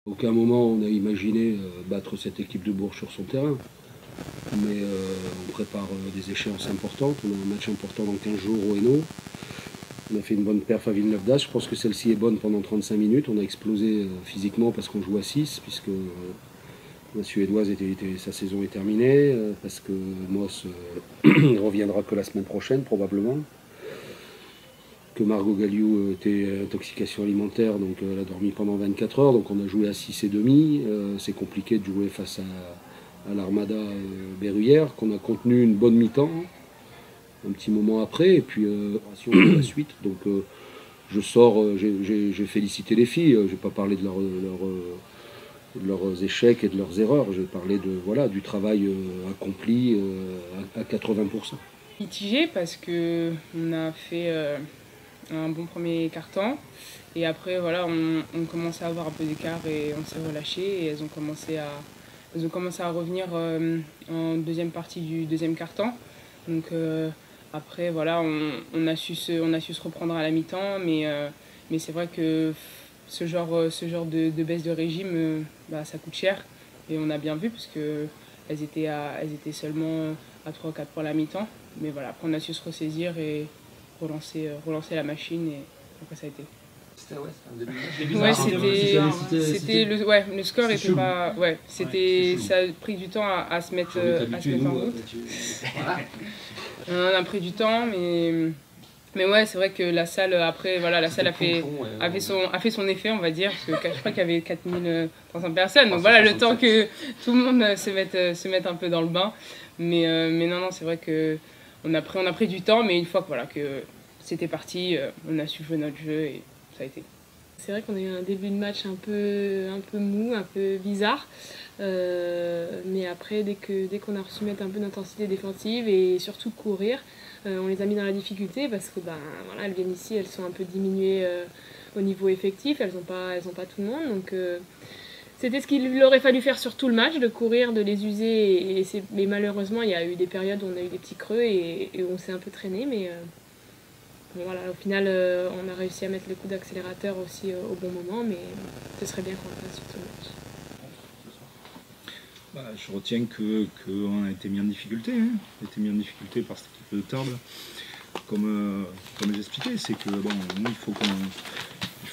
À aucun moment on a imaginé battre cette équipe de Bourges sur son terrain. Mais on prépare des échéances importantes. On a un match important dans 15 jours au Hainaut. On a fait une bonne perf à Villeneuve-d'Ascq. Je pense que celle-ci est bonne pendant 35 minutes. On a explosé physiquement parce qu'on joue à 6, puisque la Suédoise, sa saison est terminée, parce que Moss reviendra que la semaine prochaine probablement. Que Margot Galliou était intoxication alimentaire, donc elle a dormi pendant 24 heures, donc on a joué à 6 et demi. C'est compliqué de jouer face à l'Armada Berruyère, qu'on a contenu une bonne mi-temps, un petit moment après, et puis la suite. Donc je sors, j'ai félicité les filles, je n'ai pas parlé de leurs échecs et de leurs erreurs, j'ai parlé du travail accompli à 80%. Mitigé parce qu'on a fait un bon premier quart-temps et après voilà on commençait à avoir un peu d'écart et on s'est relâché et elles ont commencé à revenir en deuxième partie du deuxième quart-temps. Donc après voilà on a su se reprendre à la mi-temps, mais c'est vrai que ce genre de baisse de régime ça coûte cher et on a bien vu parce que elles étaient seulement à 3 ou 4 points à la mi-temps, mais voilà, après on a su se ressaisir et relancer la machine et après ça a été. C'était un début. Le score était pas. Ouais, ça a pris du temps à se mettre en route. On a pris du temps, mais ouais, c'est vrai que la salle après, voilà, la salle a fait son effet, on va dire, parce que je crois qu'il y avait 4300 personnes, donc voilà, le temps que tout le monde se mette un peu dans le bain. Mais non, c'est vrai que on a pris du temps, mais une fois que c'était parti, on a su jouer notre jeu et ça a été. C'est vrai qu'on a eu un début de match un peu mou, un peu bizarre. Mais après, dès qu'on a reçu mettre un peu d'intensité défensive et surtout courir, on les a mis dans la difficulté parce que elles viennent ici, elles sont un peu diminuées au niveau effectif, elles n'ont pas tout le monde. Donc c'était ce qu'il aurait fallu faire sur tout le match, de courir, de les user. Mais malheureusement, il y a eu des périodes où on a eu des petits creux et on s'est un peu traîné. Mais voilà, au final, on a réussi à mettre le coup d'accélérateur aussi au bon moment, mais ce serait bien qu'on le fasse sur tout le match. Je retiens qu'on a été mis en difficulté. On a été mis en difficulté par cette équipe de Tarbes. Comme j'expliquais, c'est que nous, il faut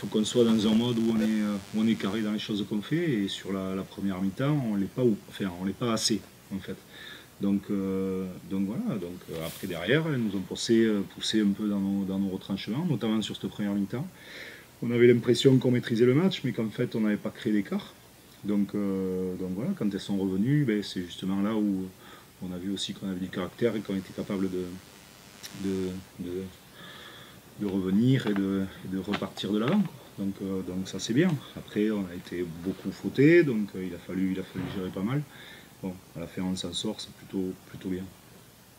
qu'on soit dans un mode où on est carré dans les choses qu'on fait, et sur la première mi-temps, on l'est pas assez en fait. Donc après derrière, elles nous ont poussé un peu dans nos retranchements, notamment sur cette première mi-temps. On avait l'impression qu'on maîtrisait le match, mais qu'en fait on n'avait pas créé d'écart. Donc voilà, quand elles sont revenues, c'est justement là où on a vu aussi qu'on avait du caractère et qu'on était capable de revenir et de repartir de l'avant. Donc ça c'est bien. Après on a été beaucoup fautés, donc il a fallu gérer pas mal. Bon, à la fin on s'en sort, c'est plutôt bien.